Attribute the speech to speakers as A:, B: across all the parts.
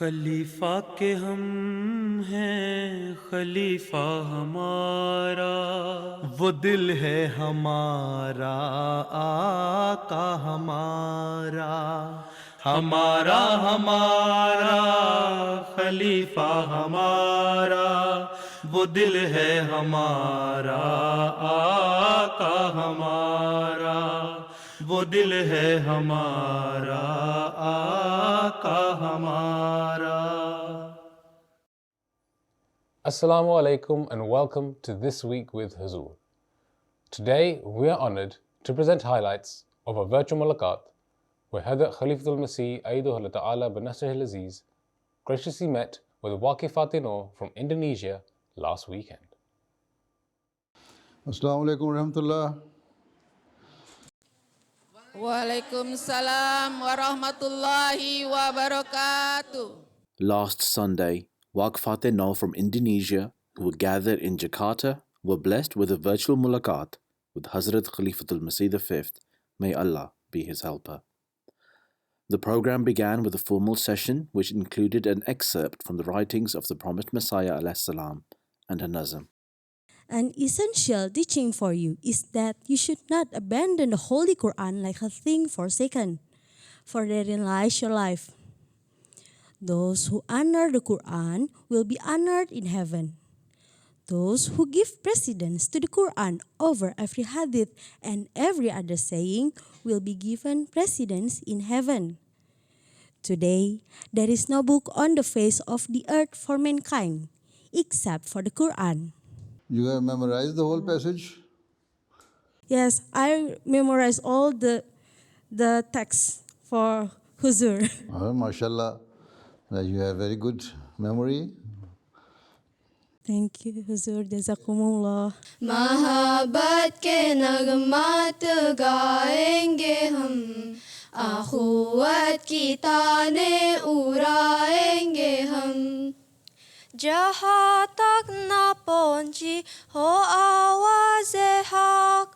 A: खलीफा के हम हैं खलीफा हमारा, वो दिल है हमारा आका हमारा, हमारा हमारा खलीफा हमारा, वो दिल है हमारा आका हमारा, वो दिल है हमारा आका हमारा.
B: Assalamu alaikum and welcome to This Week with Huzoor. Today we are honoured to present highlights of a virtual Mulaqat where Hazrat Khalifatul Masih V graciously met with Waqifaat-e-Nau from Indonesia last weekend.
C: Assalamu alaikum warahmatullah.
D: Waalaikumsalam warahmatullahi wabarakatuh.
E: Last Sunday, Waqifaat-e-Nau from Indonesia, who were gathered in Jakarta, were blessed with a virtual Mulaqat with Hazrat Khalifatul Masih V. May Allah be his helper. The program began with a formal session which included an excerpt from the writings of the Promised Messiah ﷺ and her nazm.
F: An essential teaching for you is that you should not abandon the Holy Quran like a thing forsaken, for therein lies your life. Those who honor the Quran will be honored in heaven. Those who give precedence to the Quran over every hadith and every other saying will be given precedence in heaven. Today, there is no book on the face of the earth for mankind, except for the Quran.
C: You have memorized the whole passage?
F: Yes, I memorize all the texts for Huzoor.
C: Oh, mashallah, you have very good memory.
F: Thank you, Huzoor. Jazakumullah.
G: Mahabat के नगमात गाएंगे हम, आखुवत की ताने उड़ाएंगे हम. जहाँ तक न पहुँची हो आवाज़े हक,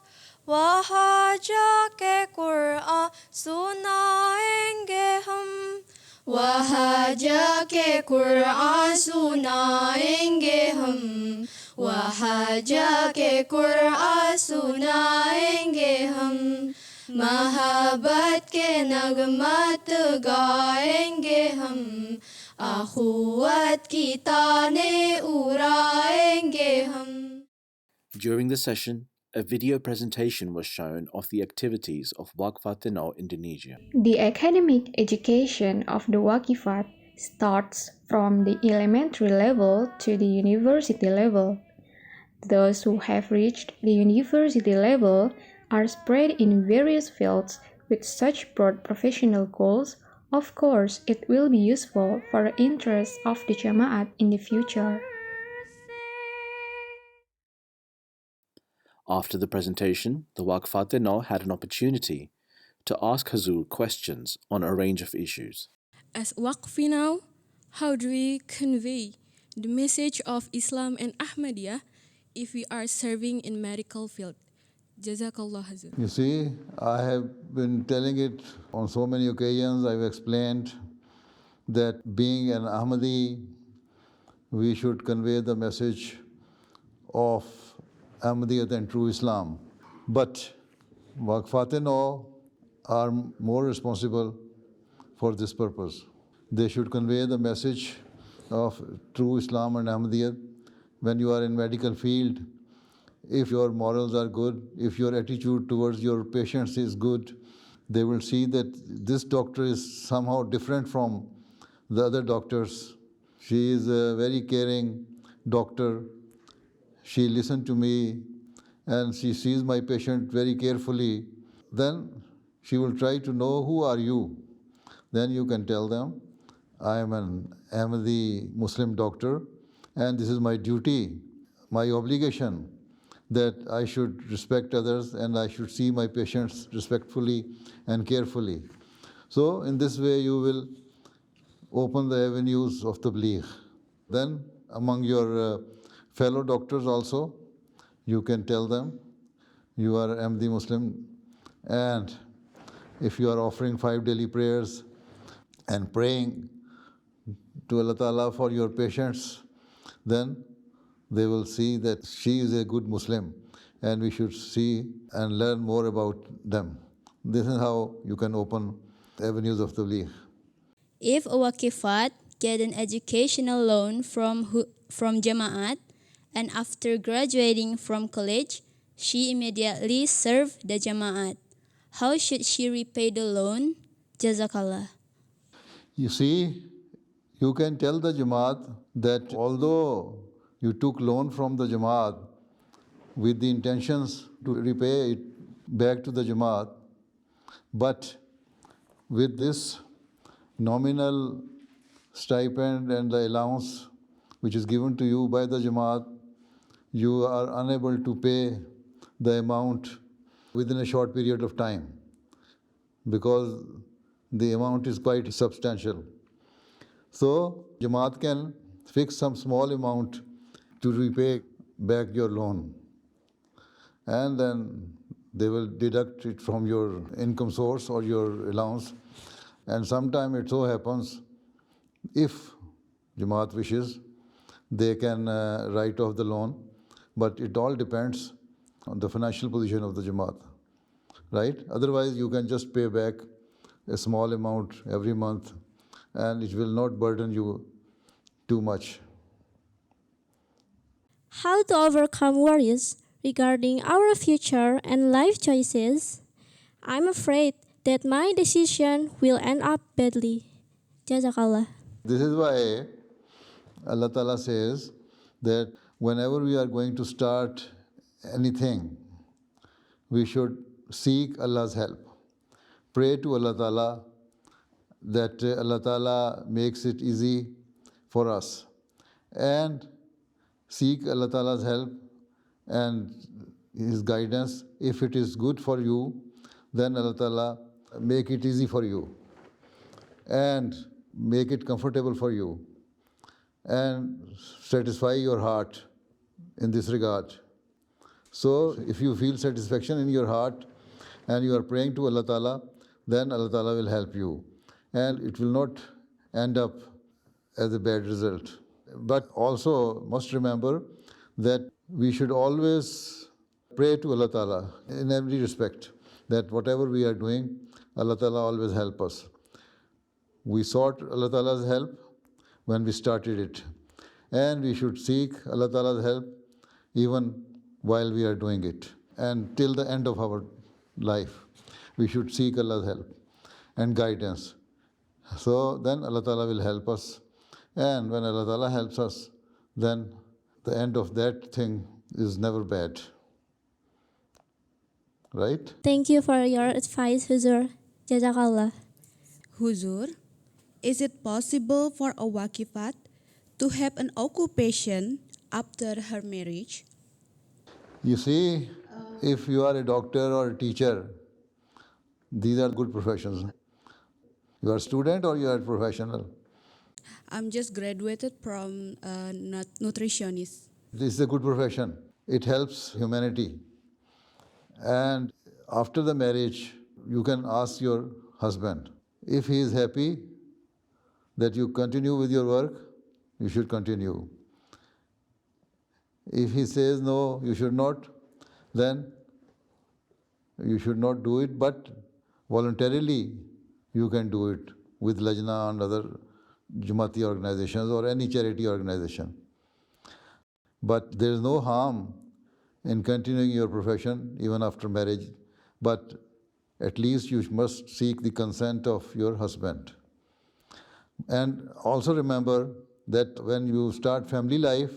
G: वहाँ जाके कुरान सुनाएंगे हम. वहाँ जाके कुरान सुनाएंगे हम. वहाँ जाके कुरान सुनाएंगे हम. महाबत के नगमत गाएंगे हम, आखुवत की ताने उड़ाएंगे हम.
E: During the session, a video presentation was shown of the activities of Waqifaat-e-Nau Indonesia.
H: The academic education of the Waqifaat starts from the elementary level to the university level. Those who have reached the university level are spread in various fields with such broad professional goals. Of course, it will be useful for the interests of the Jama'at in the future.
E: After the presentation, the Waqifaat-e-Nau had an opportunity to ask Huzoor questions on a range of issues.
I: As Waqfe Nau, how do we convey the message of Islam and Ahmadiyyat if we are serving in medical field? Jazakallah Huzoor.
C: You see, I have been telling it on so many occasions. I've explained that being an Ahmadi, we should convey the message of Ahmadiyyat and true Islam. But Waqifaat-e-Nau are more responsible for this purpose. They should convey the message of true Islam and Ahmadiyyat. When you are in medical field, if your morals are good, if your attitude towards your patients is good, they will see that this doctor is somehow different from the other doctors. She is a very caring doctor. She listened to me and she sees my patient very carefully. Then she will try to know, who are you? Then you can tell them, I am an Ahmadi Muslim doctor and this is my duty, my obligation, that I should respect others and I should see my patients respectfully and carefully. So in this way you will open the avenues of tabligh. Then among your fellow doctors also, you can tell them you are Ahmadi Muslim, and if you are offering 5 daily prayers and praying to Allah Ta'ala for your patience, then they will see that she is a good Muslim and we should see and learn more about them. This is how you can open avenues of tabligh.
F: If a Waqifat get an educational loan from Jama'at, and after graduating from college, she immediately serve the Jama'at, how should she repay the loan? Jazakallah.
C: You see, you can tell the Jamaat that although you took loan from the Jamaat with the intentions to repay it back to the Jamaat, but with this nominal stipend and the allowance which is given to you by the Jamaat, you are unable to pay the amount within a short period of time because the amount is quite substantial. So Jamaat can fix some small amount to repay back your loan, and then they will deduct it from your income source or your allowance. And sometime it so happens, if Jamaat wishes, they can write off the loan, but it all depends on the financial position of the Jamaat, right? Otherwise, you can just pay back a small amount every month and it will not burden you too much.
F: How to overcome worries regarding our future and life choices? I'm afraid that my decision will end up badly. Jazakallah.
C: This is why Allah Ta'ala says that whenever we are going to start anything, we should seek Allah's help. Pray to Allah Ta'ala that Allah Ta'ala makes it easy for us. And seek Allah Ta'ala's help and His guidance. If it is good for you, then Allah Ta'ala make it easy for you and make it comfortable for you and satisfy your heart in this regard. So if you feel satisfaction in your heart and you are praying to Allah Ta'ala, then Allah Ta'ala will help you and it will not end up as a bad result. But also must remember that we should always pray to Allah Ta'ala in every respect, that whatever we are doing, Allah Ta'ala always help us. We sought Allah Ta'ala's help when we started it, and we should seek Allah Ta'ala's help even while we are doing it. And till the end of our life, we should seek Allah's help and guidance. So then Allah Ta'ala will help us. And when Allah Ta'ala helps us, then the end of that thing is never bad. Right?
F: Thank you for your advice, Huzoor. Jazakallah.
J: Huzoor, is it possible for a Waqifat to have an occupation after her marriage?
C: You see, if you are a doctor or a teacher, these are good professions. You are a student or you are a professional?
J: I'm just graduated from nutritionist.
C: This is a good profession. It helps humanity. And after the marriage, you can ask your husband. If he is happy that you continue with your work, you should continue. If he says no, you should not, then you should not do it, but voluntarily you can do it with Lajna and other Jama'ati organizations or any charity organization. But there is no harm in continuing your profession even after marriage, but at least you must seek the consent of your husband. And also remember that when you start family life,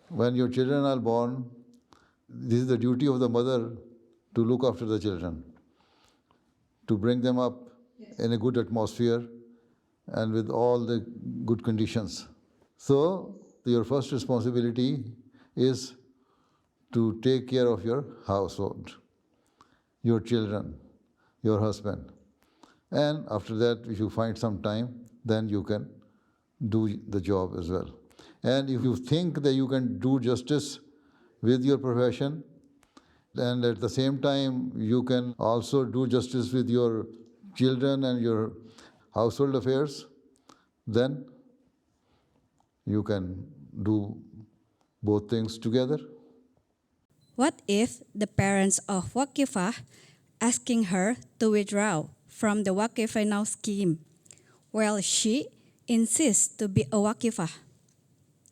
C: when your children are born, this is the duty of the mother to look after the children, to bring them up in a good atmosphere and with all the good conditions. So your first responsibility is to take care of your household, your children, your husband. And after that, if you find some time, then you can do the job as well. And if you think that you can do justice with your profession, and at the same time you can also do justice with your children and your household affairs, then you can do both things together.
J: What if the parents of Waqifah asking her to withdraw from the Waqfe-Nau scheme while she insists to be a Waqifah?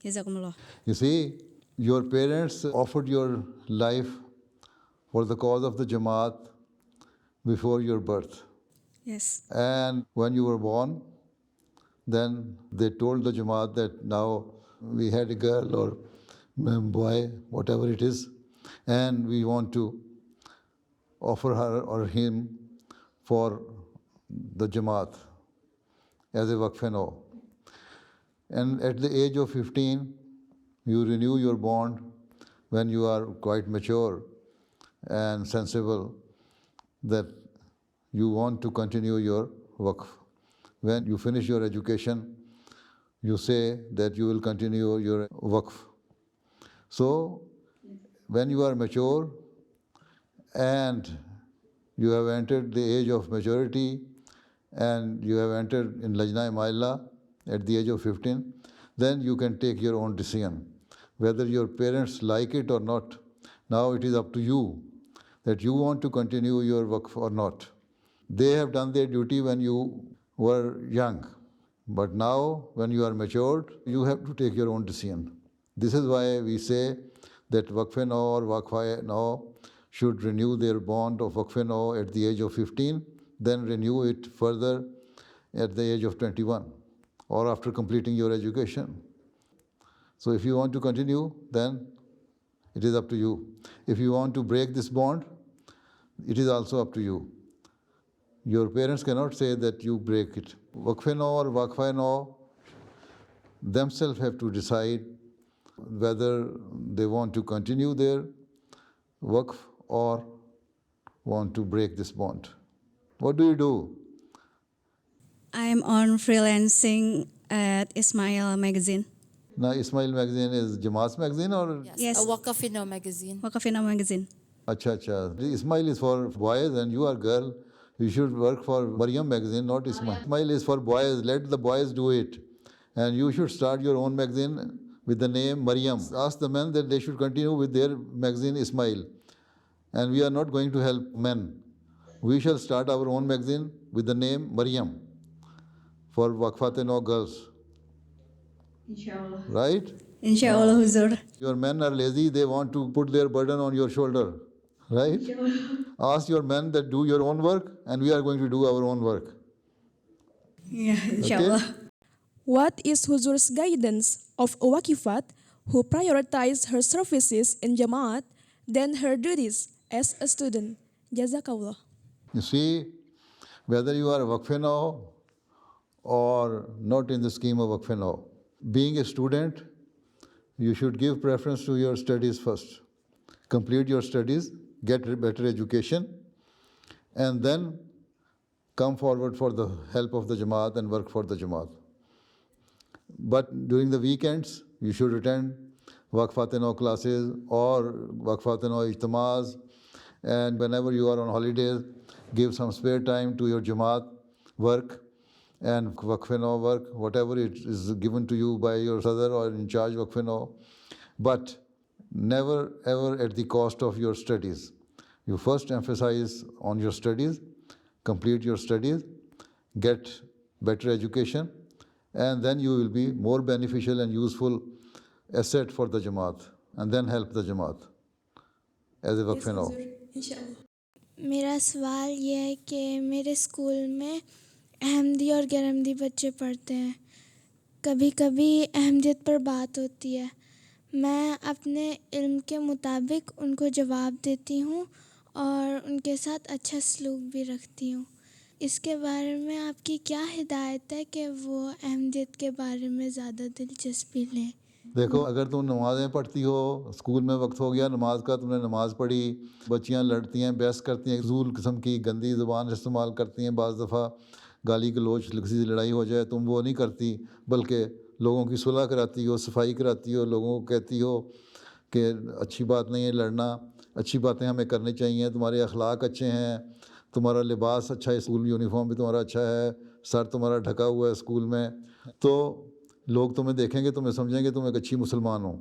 J: Jazakumullah.
C: You see, your parents offered your life for the cause of the Jamaat before your birth.
J: Yes.
C: And when you were born, then they told the Jamaat that now we had a girl or boy, whatever it is, and we want to offer her or him for the Jamaat as a Waqfe Nau. And at the age of 15, you renew your bond when you are quite mature and sensible that you want to continue your Waqf. When you finish your education, you say that you will continue your Waqf. So, when you are mature and you have entered the age of maturity and you have entered in Lajna-e-Maila at the age of 15, then you can take your own decision. Whether your parents like it or not, now it is up to you that you want to continue your Waqf or not. They have done their duty when you were young, but now when you are matured, you have to take your own decision. This is why we say that Waqfe Nau or Waqifa-e-Nau should renew their bond of Waqfe Nau at the age of 15, then renew it further at the age of 21 or after completing your education. So if you want to continue, then it is up to you. If you want to break this bond, it is also up to you. Your parents cannot say that you break it. Waqfe Nau or Waqifa-e-Nau themselves have to decide whether they want to continue their Waqf or want to break this bond. What do you do?
J: I am on freelancing at Ismail magazine.
C: Now, Ismail magazine is Jamaat's magazine or?
J: Yes.
D: A Waqfe-Nau magazine.
J: Waqfe-Nau magazine.
C: Acha, acha. Ismail is for boys and you are girl. You should work for Maryam magazine, not Ismail. Ismail is for boys. Let the boys do it. And you should start your own magazine with the name Maryam. Ask the men that they should continue with their magazine Ismail. And we are not going to help men. We shall start our own magazine with the name Maryam for Waqifaat-e-Nau girls.
H: Inshallah.
C: Right?
J: Inshallah, Huzoor.
C: Your men are lazy, they want to put their burden on your shoulder. Right? Ask your men that do your own work and we are going to do our own work.
J: Yeah, inshallah.
C: Okay?
I: What is Huzoor's guidance of a Waqifat who prioritizes her services in Jamaat than her duties as a student? Jazakallah.
C: You see, whether you are a Waqfe Nau or not in the scheme of Waqfe Nau, being a student, you should give preference to your studies first. Complete your studies, get a better education, and then come forward for the help of the Jamaat and work for the Jamaat. But during the weekends, you should attend Waqifaat-e-Nau classes or Waqifaat-e-Nau ijtimas, and whenever you are on holidays, give some spare time to your Jamaat work and Waqfe Nau work, whatever it is given to you by your Sadr or in charge Waqfe Nau, but never ever at the cost of your studies. You first emphasize on your studies, complete your studies, get better education, and then you will be more beneficial and useful asset for the Jamaat, and then help the Jamaat as a Waqfe Nau.
K: मेरा सवाल ये है कि मेरे school में अहमदी और गैरअहमदी बच्चे पढ़ते हैं. कभी कभी अहमदियत पर बात होती है. मैं अपने इल्म के मुताबिक उनको जवाब देती हूँ और उनके साथ अच्छा सलूक भी रखती हूँ. इसके बारे में आपकी क्या हिदायत है कि वो अहमदियत के बारे में ज़्यादा दिलचस्पी लें?
C: देखो, अगर तुम नमाज़ें पढ़ती हो, स्कूल में वक्त हो गया नमाज का, तुमने नमाज़ पढ़ी, बच्चियां लड़ती हैं, बहस करती हैं, ज़ूल किस्म की गंदी ज़ुबान इस्तेमाल करती हैं, बाज़ दफ़ा गाली गलोच किसी से लड़ाई हो जाए, तुम वो नहीं करती, बल्कि लोगों की सुलह कराती हो, सफाई कराती हो, लोगों को कहती हो कि अच्छी बात नहीं है लड़ना, अच्छी बातें हमें करनी चाहिए, तुम्हारे अखलाक अच्छे हैं, तुम्हारा लिबास अच्छा है, स्कूल यूनिफॉर्म भी तुम्हारा अच्छा है, सर तुम्हारा ढका हुआ है स्कूल में, तो लोग तुम्हें देखेंगे, तुम्हें समझेंगे तुम एक अच्छी मुसलमान हो,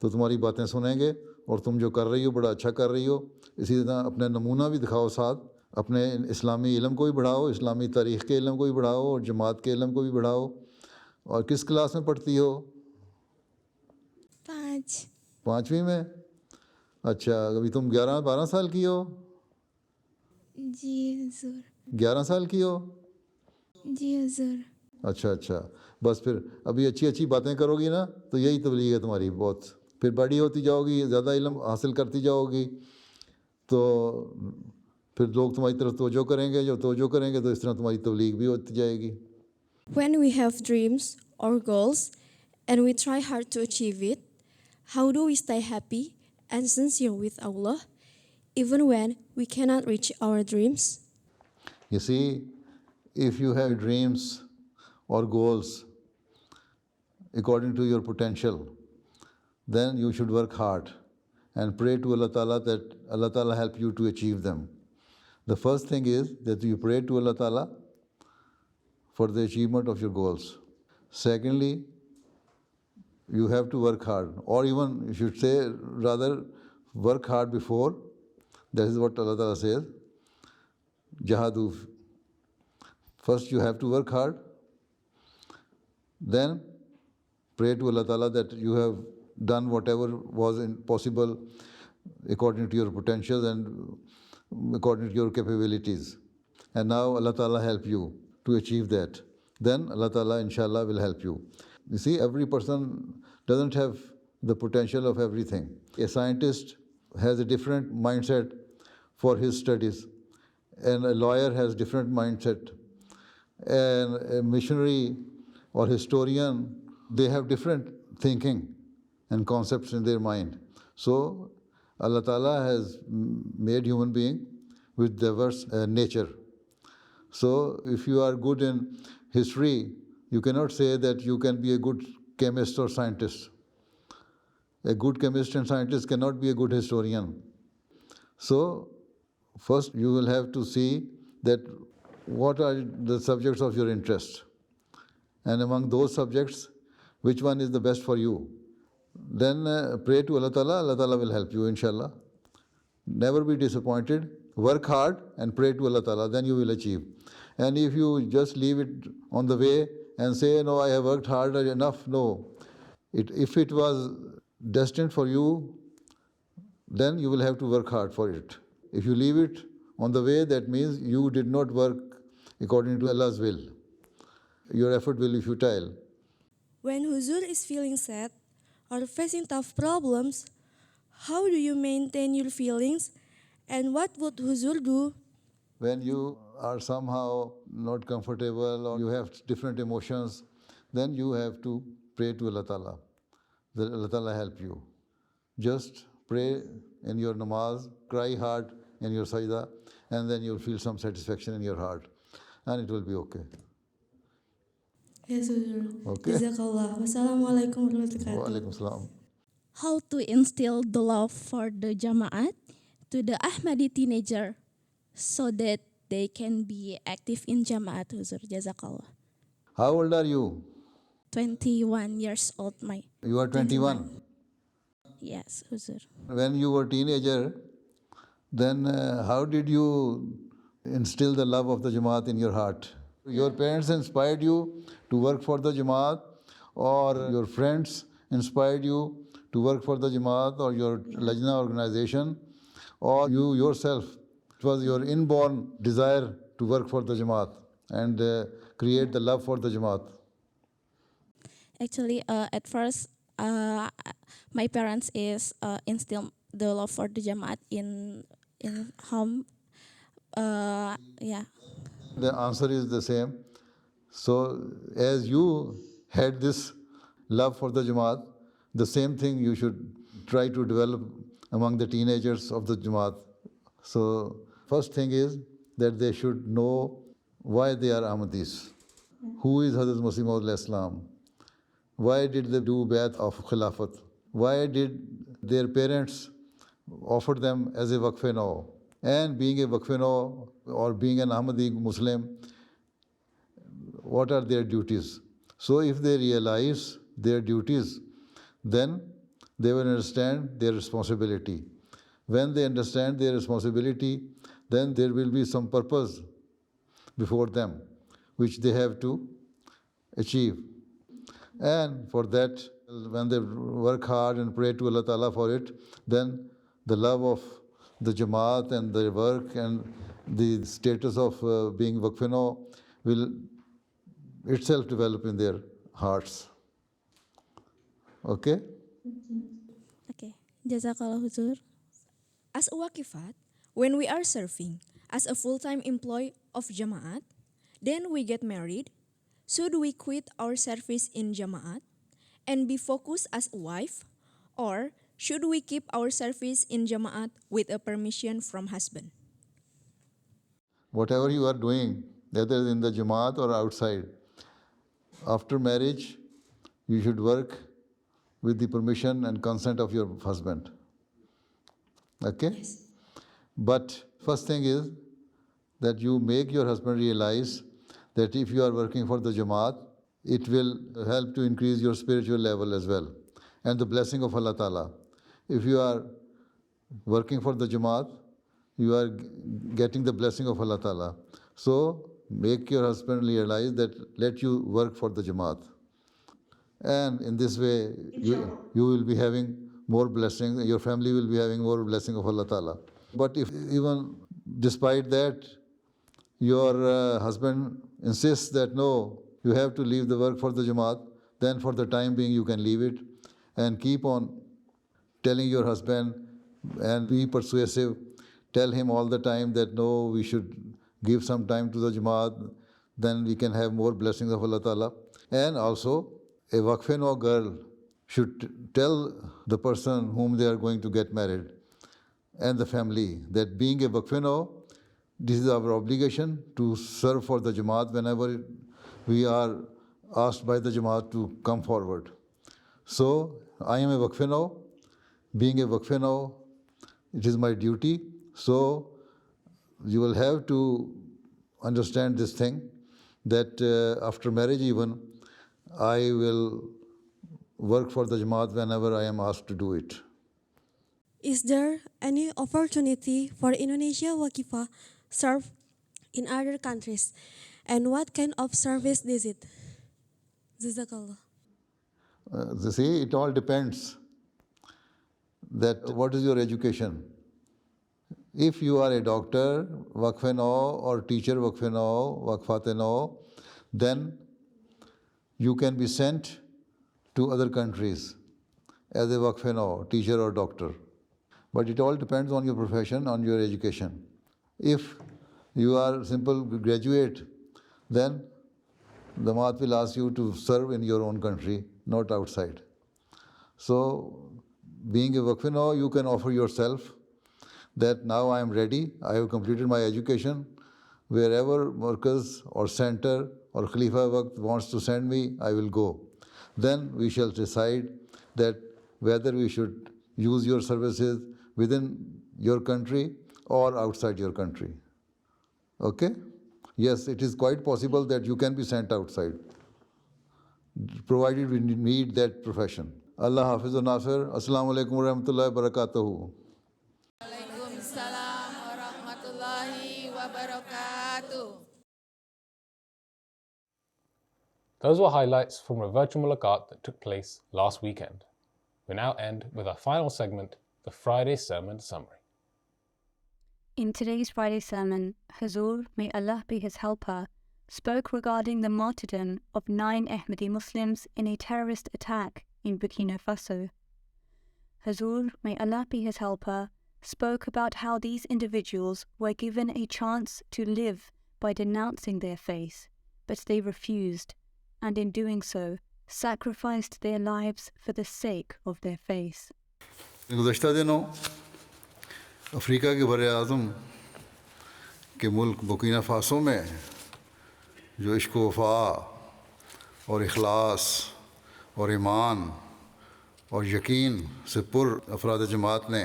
C: तो तुम्हारी बातें सुनेंगे और तुम जो कर रही हो बड़ा अच्छा कर रही हो। इसी तरह अपने नमूना भी दिखाओ, साथ अपने इस्लामी इल्म को भी बढ़ाओ, इस्लामी तारीख़ के इल्म को भी बढ़ाओ और जमात के इल्म को भी बढ़ाओ। और किस क्लास में पढ़ती हो? 5वीं में। अच्छा, अभी तुम 11-12 साल की हो?
K: जी हुजूर।
C: 11 साल की हो?
K: जी हुजूर।
C: अच्छा अच्छा, बस फिर अभी अच्छी अच्छी बातें करोगी ना तो यही तबलीग है तुम्हारी बहुत। फिर बड़ी होती जाओगी, ज़्यादा इल्म हासिल करती जाओगी, तो फिर लोग तुम्हारी तरफ तवज्जो करेंगे, जो तवज्जो करेंगे तो इस तरह तुम्हारी तबलीग भी होती जाएगी।
I: When we have dreams or goals and we try hard to achieve it, how do we stay happy and sincere with Allah even when we cannot reach our dreams?
C: You see, if you have dreams or goals according to your potential, then you should work hard and pray to Allah Ta'ala that Allah Ta'ala help you to achieve them. The first thing is that you pray to Allah Ta'ala for the achievement of your goals. Secondly, you have to work hard, or even you should say rather work hard before. That is what Allah Ta'ala says. Jahadu. First you have to work hard, then pray to Allah Ta'ala that you have done whatever was possible according to your potentials and according to your capabilities. And now Allah Ta'ala help you to achieve that. Then Allah Ta'ala inshallah will help you. You see, every person doesn't have the potential of everything. A scientist has a different mindset for his studies, and a lawyer has different mindset, and a missionary or historian, they have different thinking and concepts in their mind. So Allah Ta'ala has made human being with diverse nature. So if you are good in history, you cannot say that you can be a good chemist or scientist. A good chemist and scientist cannot be a good historian. So first you will have to see that what are the subjects of your interest, and among those subjects, which one is the best for you. Then pray to Allah Ta'ala, Allah Ta'ala will help you inshallah. Never be disappointed, work hard and pray to Allah Ta'ala, then you will achieve. And if you just leave it on the way and say, no, I have worked hard enough, no. If it was destined for you, then you will have to work hard for it. If you leave it on the way, that means you did not work according to Allah's will. Your effort will be futile.
I: When Huzoor is feeling sad or facing tough problems, how do you maintain your feelings and what would Huzoor do?
C: When you are somehow not comfortable or you have different emotions, then you have to pray to Allah Ta'ala, that Allah Ta'ala help you. Just pray in your namaz, cry hard in your sajda, and then you'll feel some satisfaction in your heart, and it will be okay.
F: Yes, Huzoor.
C: Okay.
F: Jazakallah. Wassalamualaikum warahmatullahi
C: Wa
F: wabarakatuh.
C: alaikum salam.
I: How to instill the love for the Jama'at to the Ahmadi teenager so that they can be active in Jama'at, Huzoor. Jazakallah.
C: How old are you?
I: 21 years old, my.
C: You are 21.
I: Yes, Huzoor.
C: When you were a teenager, then how did you instill the love of the Jamaat in your heart? Your parents inspired you to work for the Jamaat, or your friends inspired you to work for the Jamaat or your Lajna organization, or you yourself, it was your inborn desire to work for the Jamaat and create the love for the Jamaat?
I: Actually, at first, my parents is instill the love for the Jamaat in home. Yeah.
C: The answer is the same. So as you had this love for the Jamaat, the same thing you should try to develop among the teenagers of the Jamaat. So first thing is that they should know why they are Ahmadis. Who is Hazrat Masih V Islam? Why did they do Bayat of Khilafat? Why did their parents offer them as a Waqfe Nau? And being a Waqfe Nau or being an Ahmadi Muslim, what are their duties. So if they realize their duties, then they will understand their responsibility. When they understand their responsibility, then there will be some purpose before them, which they have to achieve. And for that, when they work hard and pray to Allah Ta'ala for it, then the love of the Jamaat and their work and the status of being Waqfe Nau will itself develop in their hearts. Okay?
I: Okay. Jazakallah Huzoor. As a Waqifaat, when we are serving as a full-time employee of Jama'at, then we get married, should we quit our service in Jama'at and be focused as a wife, or should we keep our service in Jama'at with a permission from husband?
C: Whatever you are doing, whether in the Jamaat or outside, after marriage, you should work with the permission and consent of your husband. Okay?
I: Yes.
C: But first thing is that you make your husband realize that if you are working for the Jamaat, it will help to increase your spiritual level as well, and the blessing of Allah Ta'ala. If you are working for the Jamaat, you are getting the blessing of Allah Ta'ala. So make your husband realize that let you work for the Jamaat. And in this way, you will be having more blessings, your family will be having more blessing of Allah Ta'ala. But if even despite that, your husband insists that no, you have to leave the work for the Jamaat, then for the time being you can leave it and keep on telling your husband and be persuasive. Tell him all the time that no, we should give some time to the Jamaat, then we can have more blessings of Allah Ta'ala. And also, a Waqfe Nau girl should tell the person whom they are going to get married and the family that being a Waqfe Nau, this is our obligation to serve for the Jamaat whenever we are asked by the Jamaat to come forward. So, I am a Waqfe Nau. Being a Waqfe Nau, it is my duty. So, you will have to understand this thing that after marriage even, I will work for the Jamaat whenever I am asked to do it.
F: Is there any opportunity for Indonesia Waqifa serve in other countries? And what kind of service is it? Jazakallah.
C: See, it all depends that what is your education. If you are a doctor, Waqfe Nau, or teacher Waqfe Nau, Waqifaat-e-Nau, then you can be sent to other countries as a Waqfe Nau, teacher or doctor. But it all depends on your profession, on your education. If you are a simple graduate, then the Jamaat will ask you to serve in your own country, not outside. So, being a Waqfe Nau, you can offer yourself that now I am ready, I have completed my education, wherever Markaz or center or Khalifa Waqt wants to send me, I will go. Then we shall decide that whether we should use your services within your country or outside your country. Okay? Yes, it is quite possible that you can be sent outside, provided we need that profession. Allah Hafiz wa Nasir. Assalamu alaikum wa rahmatullahi wa barakatuhu.
D: Waalaikumsalam warahmatullahi wabarakatuh.
B: Those were highlights from a virtual Mulaqat that took place last weekend. We now end with our final segment, the Friday Sermon Summary.
L: In today's Friday sermon, Huzoor, may Allah be his helper, spoke regarding the martyrdom of 9 Ahmadi Muslims in a terrorist attack in Burkina Faso. Huzoor, may Allah be his helper, spoke about how these individuals were given a chance to live by denouncing their faith, but they refused, and in doing so, sacrificed their lives for the sake of their faith.
C: गुज़श्ता दिनों Africa के बर आज़म के मुल्क Burkina फ़ासो में जो इश्क़ वफ़ा और इखलास और ईमान और यकीन से पुर अफराद जमात ने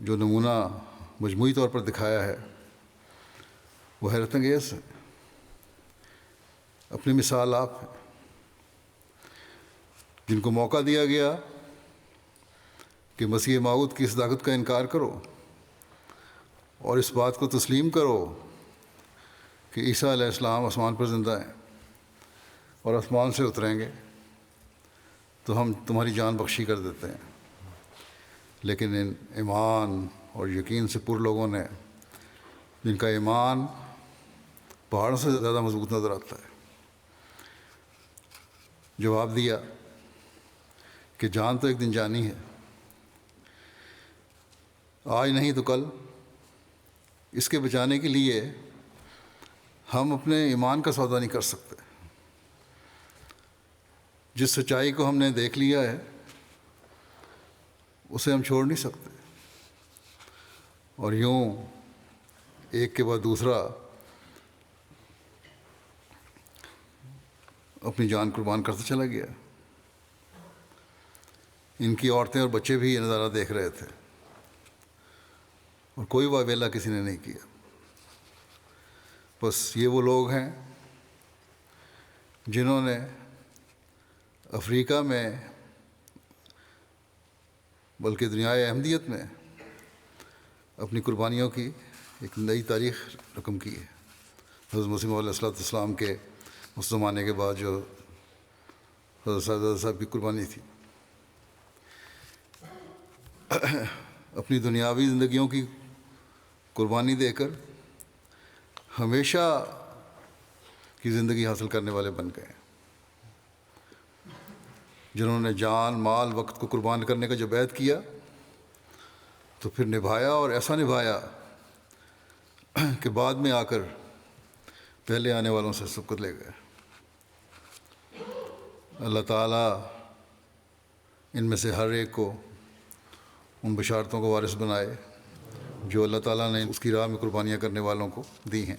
C: जो नमूना मजमूई तौर पर दिखाया है वो हैरत अंगेज़ है। اپنی مثال آپ ہیں، جن کو موقع دیا گیا کہ مسیح موعود کی صداقت کا انکار کرو اور اس بات کو تسلیم کرو کہ عیسیٰ علیہ السلام آسمان پر زندہ ہیں اور آسمان سے اتریں گے، تو ہم تمہاری جان بخشی کر دیتے ہیں۔ لیکن ان ایمان اور یقین سے پر لوگوں نے، جن کا ایمان پہاڑوں سے زیادہ مضبوط نظر آتا ہے، جواب دیا کہ جان تو ایک دن جانی ہے، آج نہیں تو کل۔ اس کے بچانے کے لیے ہم اپنے ایمان کا سودا نہیں کر سکتے۔ جس سچائی کو ہم نے دیکھ لیا ہے اسے ہم چھوڑ نہیں سکتے، اور یوں ایک کے بعد دوسرا اپنی جان قربان کرتا چلا گیا۔ ان کی عورتیں اور بچے بھی یہ نظارہ دیکھ رہے تھے، اور کوئی واویلا کسی نے نہیں کیا۔ بس یہ وہ لوگ ہیں جنہوں نے افریقہ میں بلکہ دنیائے احمدیت میں اپنی قربانیوں کی ایک نئی تاریخ رقم کی ہے۔ حضرت مسیح موعود علیہ السلام کے اس زمانے کے بعد جو حضرت صاحب کی قربانی تھی، اپنی دنیاوی زندگیوں کی قربانی دے کر ہمیشہ کی زندگی حاصل کرنے والے بن گئے، جنہوں نے جان، مال، وقت کو قربان کرنے کا جب عہد کیا تو پھر نبھایا، اور ایسا نبھایا کہ بعد میں آ کر پہلے آنے والوں سے سبقت لے گئے۔ اللہ تعالیٰ ان میں سے ہر ایک کو ان بشارتوں کو وارث بنائے جو اللہ تعالیٰ نے اس کی راہ میں قربانیاں کرنے والوں کو دی ہیں۔